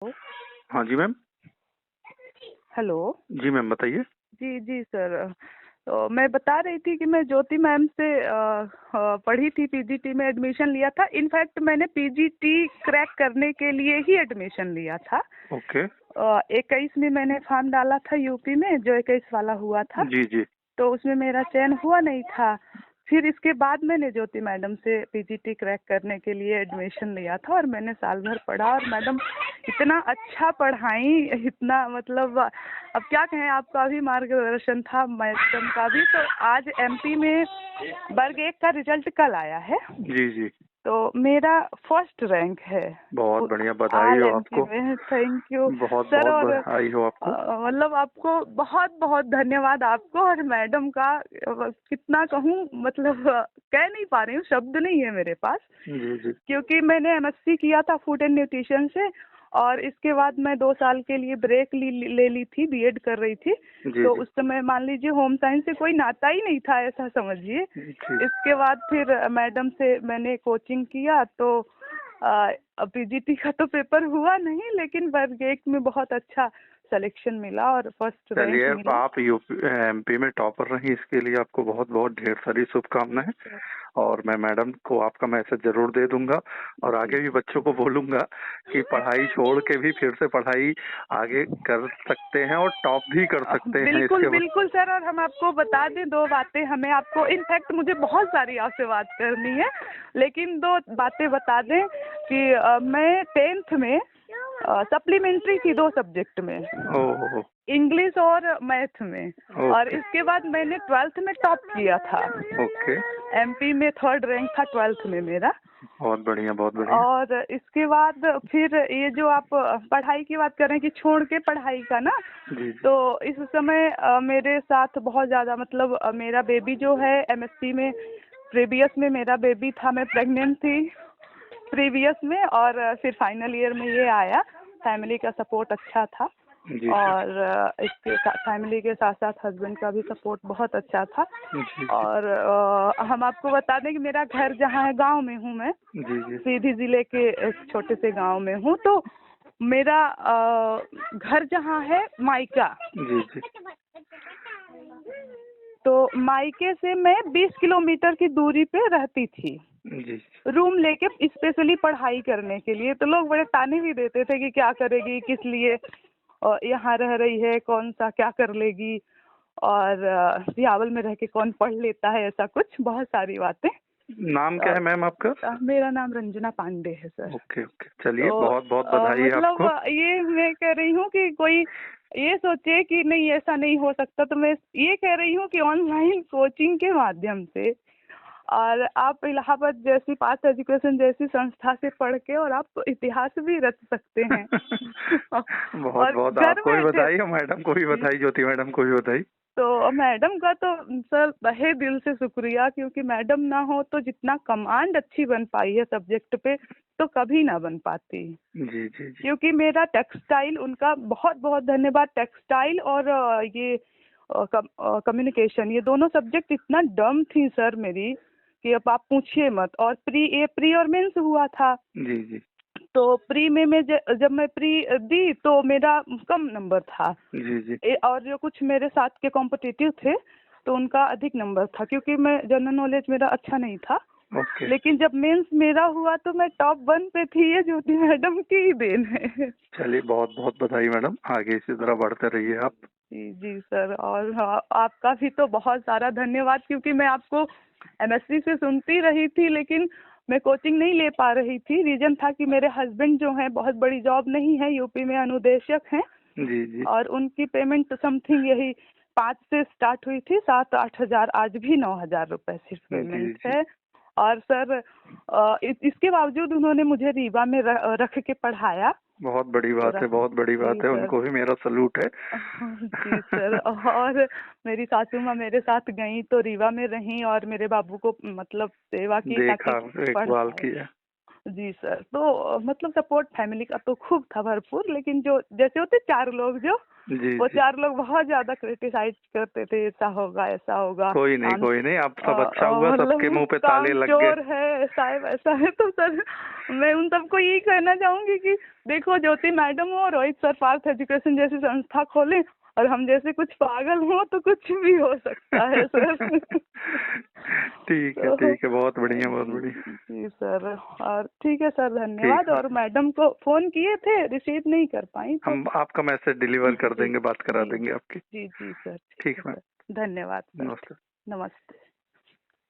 ओ, हाँ जी ma'am. Hello. जी ma'am बताइए। जी जी sir. तो मैं बता रही थी कि मैं ज्योति मैम से पढ़ी थी, पीजीटी में एडमिशन लिया था। इनफैक्ट मैंने पीजीटी क्रैक करने के लिए ही एडमिशन लिया था। ओके। 21 में मैंने फॉर्म डाला था यूपी में, जो 21 वाला हुआ था। जी जी। तो उसमें मेरा चयन हुआ नहीं था। फिर इसके बाद मैंने ज्योति मैडम से पीजीटी क्रैक करने के लिए एडमिशन लिया था और मैंने साल भर पढ़ा और मैडम इतना अच्छा पढ़ाई, इतना मतलब अब क्या कहें, आपका भी मार्गदर्शन था, मैडम का भी। तो आज एमपी में वर्ग 1 का रिजल्ट कल आया है। जी जी। तो मेरा फर्स्ट रैंक है बहुत बढ़िया, बधाई ऑल हो एमपी आपको। में। थैंक यू बहुत सर। बहुत और बधाई हो आपको। मतलब आपको बहुत बहुत धन्यवाद, आपको और मैडम का। कितना कहूँ, मतलब कह नहीं पा रही हूँ, शब्द नहीं है मेरे पास। जी जी। क्योंकि मैंने एमएससी किया था फूड एंड न्यूट्रिशन से, और इसके बाद मैं 2 साल के लिए ब्रेक ले ली थी, बीएड कर रही थी। जी तो जी। उस समय मान लीजिए होम साइंस से कोई नाता ही नहीं था, ऐसा समझिए। जी। इसके बाद फिर मैडम से मैंने कोचिंग किया। तो पीजीटी का तो पेपर हुआ नहीं, लेकिन वर्ग 1 में बहुत अच्छा सिलेक्शन मिला और फर्स्ट रैंक चलिए, मिला। आप यूपी एमपी में टॉपर रही, इसके लिए आपको बहुत बहुत ढेर सारी शुभकामनाएं। और मैं मैडम को आपका मैसेज जरूर दे दूंगा और जी आगे भी बच्चों को बोलूंगा कि पढ़ाई छोड़ के भी फिर से पढ़ाई आगे कर सकते हैं और टॉप भी कर सकते हैं बिल्कुल इसके बाद। बिल्कुल सर। और हम आपको बता दें 2 बातें, हमें आपको इनफैक्ट मुझे बहुत सारी आपसे बात करनी है, लेकिन 2 बातें बता दें कि मैं 10th में सप्लीमेंट्री थी 2 सब्जेक्ट में, ओह। इंग्लिश और मैथ में। और ओके। इसके बाद मैंने 12th में टॉप किया था। ओके। एमपी में 3rd रैंक था 12th में मेरा। बहुत बढ़िया, बहुत बढ़िया। और इसके बाद फिर ये जो आप पढ़ाई की बात कर रहे हैं कि छोड़ के पढ़ाई का ना, जी जी। तो इस समय मेरे साथ बहुत ज़्यादा, मतलब मेरा बेबी जो है एमएससी में, प्रीवियस में मेरा बेबी था, मैं प्रेग्नेंट थी प्रीवियस में, और फिर फाइनल ईयर में ये आया। फैमिली का सपोर्ट अच्छा था, जी जी। और इसके फैमिली के साथ साथ हस्बैंड का भी सपोर्ट बहुत अच्छा था। जी जी। और हम आपको बता दें कि मेरा घर जहाँ है, गांव में हूँ मैं, जी जी। सीधी जिले के एक छोटे से गांव में हूँ। तो मेरा घर जहाँ है मायका, जी जी। तो मायके से मैं 20 किलोमीटर की दूरी पे रहती थी, जी। रूम लेके स्पेशली पढ़ाई करने के लिए। तो लोग बड़े ताने भी देते थे कि क्या करेगी, किस लिए यहाँ रह रही है, कौन सा क्या कर लेगी, और सियावल में रह के कौन पढ़ लेता है, ऐसा कुछ बहुत सारी बातें। नाम क्या है मैम आपका? मेरा नाम रंजना पांडे है सर। ओके ओके, चलिए तो बहुत बहुत बधाई है मतलब आपको। ये मैं कह रही हूँ कि कोई ये सोचे कि नहीं ऐसा नहीं हो सकता, तो मैं ये कह रही हूँ कि ऑनलाइन कोचिंग के माध्यम से, और आप इलाहाबाद जैसी पास एजुकेशन जैसी संस्था से पढ़ के और आप इतिहास भी रच सकते हैं। बहुत और बहुत घर आपको भी बैठे। बधाई और मैडम को भी जी। बधाई, ज्योति मैडम को भी बधाई। तो मैडम का तो सर तहे दिल से शुक्रिया, क्योंकि मैडम ना हो तो जितना कमांड अच्छी बन पाई है सब्जेक्ट पे, तो कभी ना बन पाती। जी जी जी। क्योंकि मेरा टेक्सटाइल, उनका बहुत बहुत धन्यवाद। टेक्सटाइल और ये कम्युनिकेशन, ये दोनों सब्जेक्ट इतना डम थी सर मेरी कि अब आप पूछिए मत। और प्री और मेंस हुआ था। जी जी। तो प्री में मैं जब मैं प्री दी तो मेरा कम नंबर था। जी जी। और जो कुछ मेरे साथ के कॉम्पिटिटिव थे तो उनका अधिक नंबर था, क्योंकि मैं जनरल नॉलेज मेरा अच्छा नहीं था। ओके। लेकिन जब मेंस मेरा हुआ तो मैं टॉप 1 पे थी। ये ज्योति मैडम की ही देन है। चलिए बहुत बहुत बधाई मैडम, आगे इसी तरह बढ़ते रहिए आप। जी जी सर। और हाँ, आपका भी तो बहुत सारा धन्यवाद, क्योंकि मैं आपको एमएससी से सुनती रही थी, लेकिन मैं कोचिंग नहीं ले पा रही थी। रीजन था कि मेरे हस्बैंड जो हैं, बहुत बड़ी जॉब नहीं है, यूपी में अनुदेशक हैं, जी जी। और उनकी पेमेंट समथिंग यही 5 से स्टार्ट हुई थी, 7-8 हजार, आज भी 9,000 रुपए सिर्फ जी पेमेंट जी। है। और सर इसके बावजूद उन्होंने मुझे रीवा में रख के पढ़ाया बहुत बड़ी बात पूरा। है, बहुत बड़ी जी बात है, सर। उनको भी मेरा सलूट है। जी सर। और मेरी सासू माँ मेरे साथ गई तो रीवा में रहीं और मेरे बाबू को मतलब सेवा की ताकि देखा, पढ़ देखभाल पाए। किया। जी सर। तो मतलब सपोर्ट फैमिली का तो खूब था, भरपूर। लेकिन जो जैसे होते 4 लोग जो जी वो जी। 4 लोग बहुत ज्यादा क्रिटिसाइज करते थे, ऐसा होगा। कोई नहीं काम कोई नहीं, अब सब अच्छा हुआ, सबके मुंह पे ताले लग गए। चोर है, ऐसा है वैसा है। तो सर मैं उन सबको यही कहना चाहूंगी कि देखो ज्योति मैडम हो, रोहित सर पार्थ एजुकेशन जैसी संस्था खोलें, और हम जैसे कुछ पागल हो तो कुछ भी हो सकता है सर। तो ठीक है, बहुत बढ़िया बहुत बढ़िया। जी सर, और ठीक है सर, धन्यवाद। ठीक है, और मैडम को फोन किए थे, रिसीव नहीं कर पाई, तो हम आपका मैसेज डिलीवर कर जी देंगे, बात करा जी देंगे आपकी। जी जी सर, ठीक ठीक है है सर, मैम, धन्यवाद सर, नमस्ते। नमस्ते।